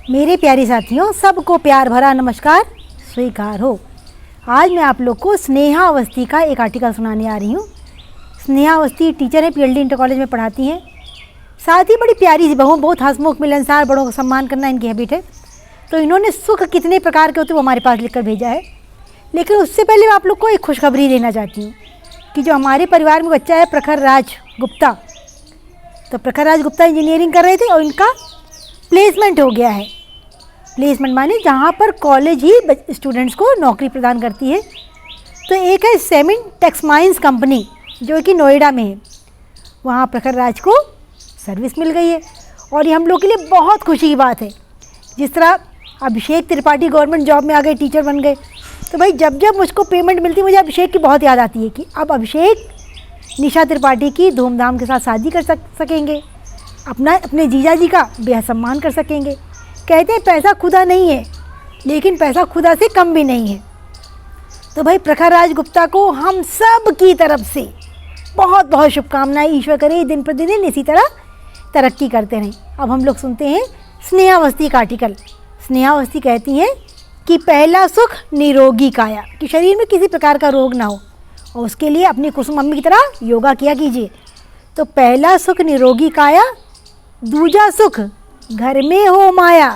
मेरे प्यारे साथियों, सबको प्यार भरा नमस्कार स्वीकार हो। आज मैं आप लोग को स्नेहा अवस्थी का एक आर्टिकल सुनाने आ रही हूँ। स्नेहा अवस्थी टीचर है, पीएचडी इंटर कॉलेज में पढ़ाती हैं। साथ ही बड़ी प्यारी सी बहू, बहुत हंसमुख मिलनसार, बड़ों का सम्मान करना इनकी हैबिट है। तो इन्होंने सुख कितने प्रकार के होते हैं वो हमारे पास लिखकर भेजा है। लेकिन उससे पहले मैं आप लोग को एक खुशखबरी देना चाहती हूँ कि जो हमारे परिवार में बच्चा है प्रखर राज गुप्ता, तो प्रखर राज गुप्ता इंजीनियरिंग कर रहे थे और इनका प्लेसमेंट हो गया है। प्लेसमेंट माने जहाँ पर कॉलेज ही स्टूडेंट्स को नौकरी प्रदान करती है। तो एक है सेमिन टेक्समाइंस कंपनी जो कि नोएडा में है, वहाँ प्रखर राज को सर्विस मिल गई है और ये हम लोग के लिए बहुत खुशी की बात है। जिस तरह अभिषेक त्रिपाठी गवर्नमेंट जॉब में आ गए, टीचर बन गए, तो भाई जब जब मुझको पेमेंट मिलती है मुझे अभिषेक की बहुत याद आती है कि अब अभिषेक निशा त्रिपाठी की धूमधाम के साथ शादी कर सकेंगे, अपने जीजा जी का बेहद सम्मान कर सकेंगे। कहते हैं पैसा खुदा नहीं है, लेकिन पैसा खुदा से कम भी नहीं है। तो भाई प्रखर राज गुप्ता को हम सब की तरफ से बहुत बहुत शुभकामनाएं। ईश्वर करे दिन प्रतिदिन इसी तरह तरक्की करते रहें। अब हम लोग सुनते हैं स्नेहा अवस्थी का आर्टिकल। स्नेहा अवस्थी कहती हैं कि पहला सुख निरोगी काया, कि शरीर में किसी प्रकार का रोग ना हो, और उसके लिए अपनी कुसुम मम्मी की तरह योगा किया कीजिए। तो पहला सुख निरोगी काया, दूजा सुख घर में हो माया,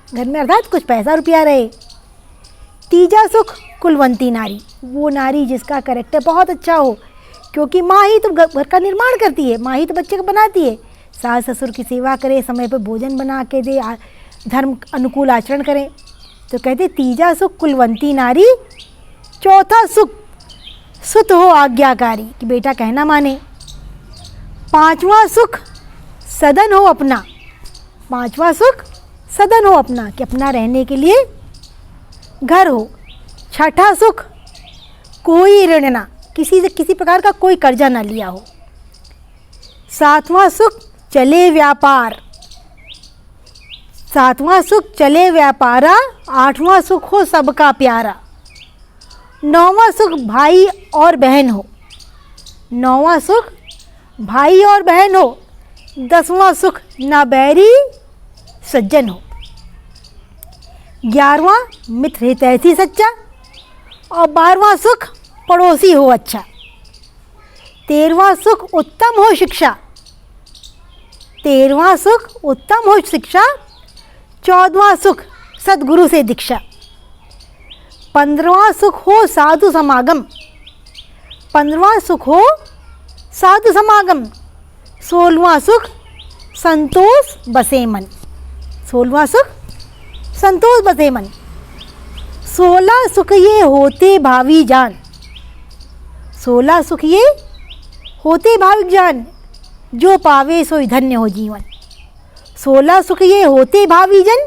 घर में अर्थात कुछ पैसा रुपया रहे। तीजा सुख कुलवंती नारी, वो नारी जिसका कैरेक्टर बहुत अच्छा हो, क्योंकि माँ ही तो घर का निर्माण करती है, माँ ही तो बच्चे को बनाती है। सास ससुर की सेवा करे, समय पर भोजन बना के दे, धर्म अनुकूल आचरण करें। तो कहते तीजा सुख कुलवंती नारी। चौथा सुख सुत हो आज्ञाकारी, कि बेटा कहना माने। पांचवा सुख सदन हो अपना, पांचवा सुख सदन हो अपना, कि अपना रहने के लिए घर हो। छठा सुख कोई ऋण ना, किसी से किसी प्रकार का कोई कर्जा ना लिया हो। सातवां सुख चले व्यापार, सातवां सुख चले व्यापारा। आठवां सुख हो सबका प्यारा। नौवां सुख भाई और बहन हो, नौवां सुख भाई और बहन हो। 10वां सुख ना बैरी सज्जन हो। 11वां मित्र हितैषी सच्चा, और 12वां सुख पड़ोसी हो अच्छा। 13वां सुख उत्तम हो शिक्षा, 13वां सुख उत्तम हो शिक्षा। 14वां सुख सद्गुरु से दीक्षा। 15वां सुख हो साधु समागम, 15वां सुख हो साधु समागम। 16वां सुख संतोष बसे मन, 16वां सुख संतोष बसे मन। 16 सुख ये होते भावी जान, 16 सुख ये होते भावी जान, जो पावे सो धन्य हो जीवन। 16 सुख ये होते भावी जन,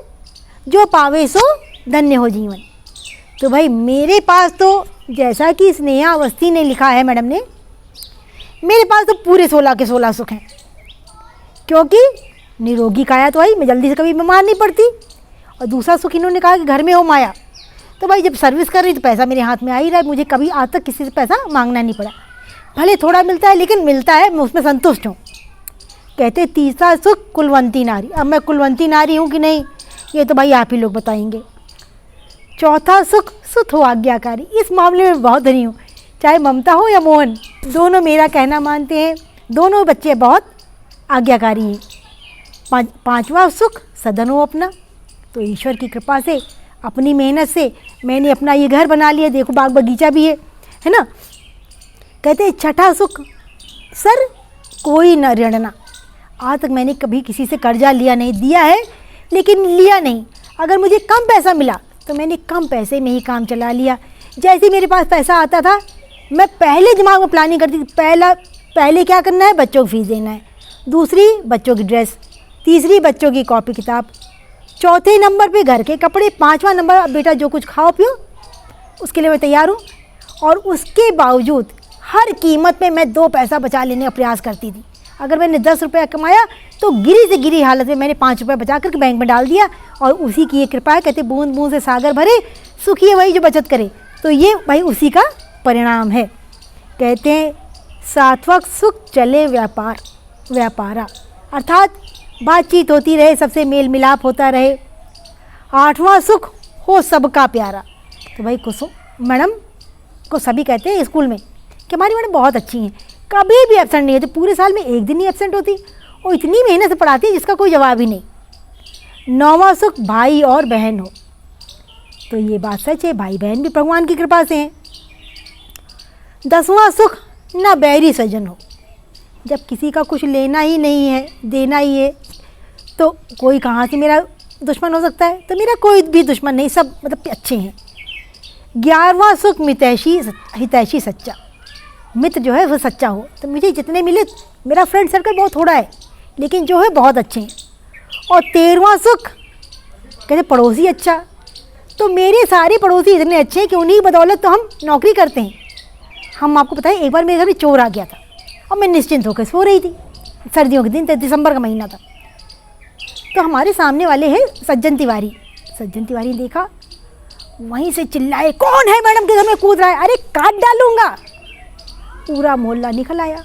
जो पावे सो धन्य हो जीवन। तो भाई मेरे पास तो जैसा कि स्नेहा अवस्थी ने लिखा है मैडम ने, मेरे पास तो पूरे 16 के 16 सुख हैं, क्योंकि निरोगी काया तो भाई मैं जल्दी से कभी बीमार नहीं पड़ती। और दूसरा सुख इन्होंने कहा कि घर में हो माया, तो भाई जब सर्विस कर रही तो पैसा मेरे हाथ में आ ही रहा है, मुझे कभी आज तक किसी से पैसा मांगना नहीं पड़ा। भले थोड़ा मिलता है लेकिन मिलता है, मैं उसमें संतुष्ट हूँ। कहते तीसरा सुख कुलवंती नारी। अब मैं कुलवंती नारी हूँ कि नहीं ये तो भाई आप ही लोग बताएंगे। चौथा सुख सुत हो आज्ञाकारी, इस मामले में बहुत धनी हूँ, चाहे ममता हो या मोहन, दोनों मेरा कहना मानते हैं, दोनों बच्चे बहुत आज्ञाकारी हैं। पांचवा सुख सदन हो अपना, तो ईश्वर की कृपा से अपनी मेहनत से मैंने अपना ये घर बना लिया, देखो बाग बगीचा भी है ना। कहते छठा सुख सर कोई न ऋणना, आज तक मैंने कभी किसी से कर्जा लिया नहीं, दिया है लेकिन लिया नहीं। अगर मुझे कम पैसा मिला तो मैंने कम पैसे में ही काम चला लिया। जैसे मेरे पास पैसा आता था मैं पहले दिमाग में प्लानिंग करती थी, पहले क्या करना है, बच्चों की फीस देना है, दूसरी बच्चों की ड्रेस, तीसरी बच्चों की कॉपी किताब, चौथे नंबर पे घर के कपड़े, 5वां नंबर अब बेटा जो कुछ खाओ पियो उसके लिए मैं तैयार हूँ। और उसके बावजूद हर कीमत पे मैं 2 पैसा बचा लेने का प्रयास करती थी। अगर मैंने 10 रुपया कमाया तो गिरी से गिरी हालत में मैंने 5 रुपये बचा करके बैंक में डाल दिया, और उसी की ये कृपा है। कहते बूंद बूंद से सागर भरे, सुखी है वही जो बचत करे। तो ये भाई उसी का परिणाम है। कहते हैं 7वां सुख चले व्यापारा, अर्थात बातचीत होती रहे, सबसे मेल मिलाप होता रहे। 8वां सुख हो सबका प्यारा। तो भाई कुसुम मैडम को सभी कहते हैं स्कूल में कि हमारी मैडम बहुत अच्छी हैं, कभी भी एब्सेंट नहीं होती, पूरे साल में एक दिन ही एब्सेंट होती और इतनी मेहनत से पढ़ाती है जिसका कोई जवाब ही नहीं। 9वां सुख भाई और बहन हो। तो ये बात सच है, भाई बहन भी भगवान की कृपा से हैं। 10वां सुख ना बैरी सज्जन हो। जब किसी का कुछ लेना ही नहीं है, देना ही है, तो कोई कहाँ से मेरा दुश्मन हो सकता है? तो मेरा कोई भी दुश्मन नहीं, सब मतलब अच्छे हैं। 11वां सुख मितैषी हितैषी सच्चा। मित्र जो है वो सच्चा हो। तो मुझे जितने मिले, मेरा फ्रेंड सर्कल बहुत थोड़ा है लेकिन जो है बहुत अच्छे हैं। और 13वां सुख कहते पड़ोसी अच्छा। तो मेरे सारे पड़ोसी इतने अच्छे हैं कि उन्हीं बदौलत तो हम नौकरी करते हैं। हम आपको पता है, एक बार मेरे घर में चोर आ गया था और मैं निश्चिंत होकर सो रही थी, सर्दियों के दिन, दिसंबर का महीना था। तो हमारे सामने वाले हैं सज्जन तिवारी। सज्जन तिवारी ने देखा, वहीं से चिल्लाए, कौन है मैडम के घर में कूद रहा है? अरे काट डालूंगा। पूरा मोहल्ला निकल आया।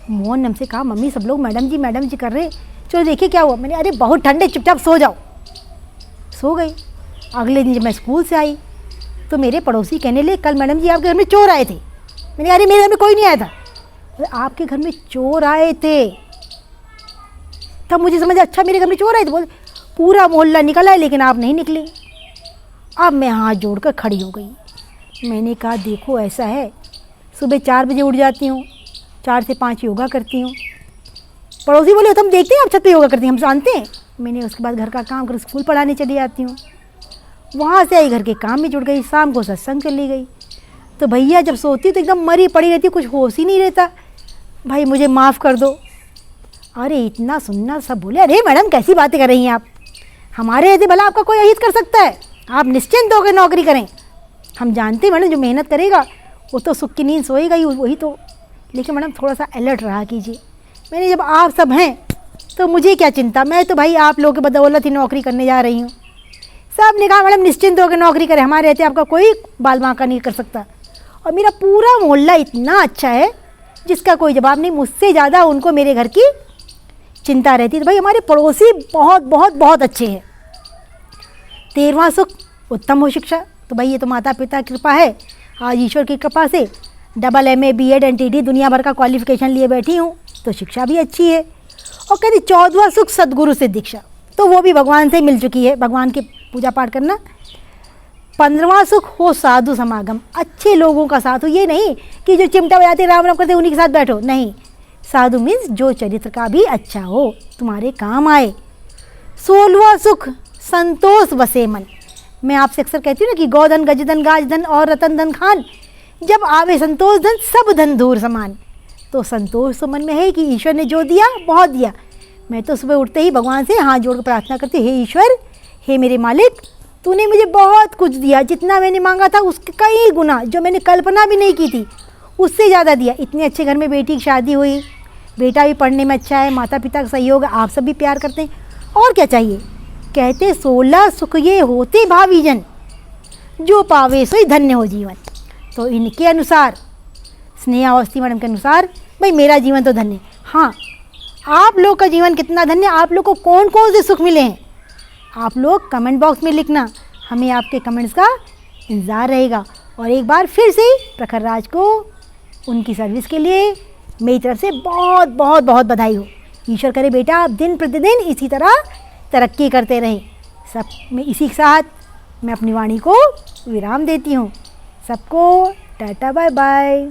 मोहन ने हमसे कहा, मम्मी सब लोग मैडम जी कर रहे, चलो देखिए क्या हुआ। मैंने, अरे बहुत ठंडे, चुपचाप सो जाओ। सो गई। अगले दिन जब मैं स्कूल से आई तो मेरे पड़ोसी कहने लगे, कल मैडम जी आपके घर में चोर आए थे। मैंने, अरे मेरे घर में कोई नहीं आया था। अरे आपके घर में चोर आए थे। तब मुझे समझ, अच्छा मेरे घर में चोर आए थे। बोले पूरा मोहल्ला निकल आया लेकिन आप नहीं निकली। अब मैं हाथ जोड़कर खड़ी हो गई। मैंने कहा, देखो ऐसा है, सुबह 4 बजे उठ जाती हूँ, 4 से 5 योगा करती हूँ। पड़ोसी बोले, तो हम देखते हैं आप छत पे योगा करती हैं, हम जानते हैं। मैंने उसके बाद घर का काम कर स्कूल पढ़ाने चली जाती हूँ। वहाँ से आई, घर के काम में जुड़ गई, शाम को सत्संग चली गई। तो भैया जब सोती तो एकदम मरी पड़ी रहती, कुछ होश ही नहीं रहता। भाई मुझे माफ़ कर दो। अरे इतना सुनना, सब बोले, अरे मैडम कैसी बातें कर रही हैं आप, हमारे रहते भला आपका कोई अहित कर सकता है? आप निश्चिंत होकर नौकरी करें। हम जानते हैं मैडम, जो मेहनत करेगा वो तो सुख की नींद सोएगा ही, वही तो। लेकिन मैडम थोड़ा सा अलर्ट रहा कीजिए। मैंने, जब आप सब हैं तो मुझे क्या चिंता, मैं तो भाई आप लोगों के बदौलत ही नौकरी करने जा रही हूँ। सब ने कहा, मैडम निश्चिंत होकर नौकरी करें, हमारे रहते आपका कोई बाल बांका नहीं कर सकता। और मेरा पूरा मोहल्ला इतना अच्छा है जिसका कोई जवाब नहीं। मुझसे ज़्यादा उनको मेरे घर की चिंता रहती। तो भाई हमारे पड़ोसी बहुत बहुत बहुत अच्छे हैं। 13वां सुख उत्तम हो शिक्षा। तो भाई ये तो माता पिता की कृपा है, आज ईश्वर की कृपा से MA BEd NTD दुनिया भर का क्वालिफिकेशन लिए बैठी हूँ, तो शिक्षा भी अच्छी है। और कहती 14वां सुख सद्गुरु से दीक्षा। तो वो भी भगवान से मिल चुकी है, भगवान की पूजा पाठ करना। 15वां सुख हो साधु समागम। अच्छे लोगों का साथ हो। ये नहीं कि जो चिमटा बजाते राम राम करते उन्हीं के साथ बैठो, नहीं। साधु मीन्स जो चरित्र का भी अच्छा हो, तुम्हारे काम आए। 16वां सुख संतोष बसे मन। मैं आपसे अक्सर कहती हूँ ना कि गोधन गजधन गाजधन और रतन धन खान, जब आवे संतोष धन सब धन दूर समान। तो संतोष तो मन में है कि ईश्वर ने जो दिया बहुत दिया। मैं तो सुबह उठते ही भगवान से हाथ जोड़कर प्रार्थना करती, हे ईश्वर, हे मेरे मालिक, तूने मुझे बहुत कुछ दिया, जितना मैंने मांगा था उसके कई गुना, जो मैंने कल्पना भी नहीं की थी उससे ज़्यादा दिया। इतने अच्छे घर में बेटी की शादी हुई, बेटा भी पढ़ने में अच्छा है, माता पिता का सहयोग, आप सब भी प्यार करते हैं, और क्या चाहिए। कहते 16 सुख ये होते भावी जन, जो पावे सोई धन्य हो जीवन। तो इनके अनुसार, स्नेहा अवस्थी मैडम के अनुसार, भाई मेरा जीवन तो धन्य। हाँ, आप लोग का जीवन कितना धन्य, आप लोग को कौन कौन से सुख मिले हैं, आप लोग कमेंट बॉक्स में लिखना। हमें आपके कमेंट्स का इंतज़ार रहेगा। और एक बार फिर से प्रखर राज को उनकी सर्विस के लिए मेरी तरफ से बहुत बहुत बहुत बधाई हो। ईश्वर करे बेटा आप दिन प्रतिदिन इसी तरह तरक्की करते रहें। सब में इसी के साथ मैं अपनी वाणी को विराम देती हूँ। सबको टाटा बाय बाय।